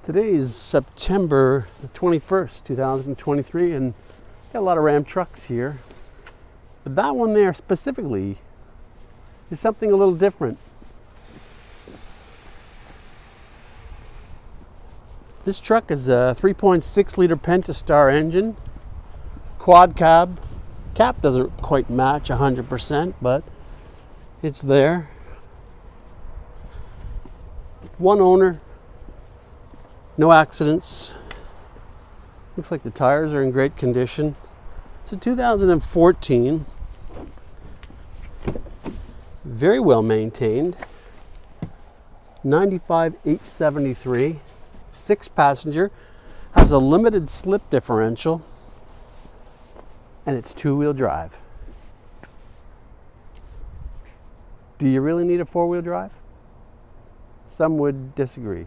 Today is September the 21st, 2023, and got a lot of Ram trucks here. But that one there specifically is something a little different. This truck is a 3.6 liter Pentastar engine, quad cab. Cap doesn't quite match 100%, but it's there. One owner. No accidents. Looks like the tires are in great condition. It's a 2014. Very well maintained. 95,873. 6-passenger. Has a limited slip differential. And it's 2-wheel drive. Do you really need a 4-wheel drive? Some would disagree.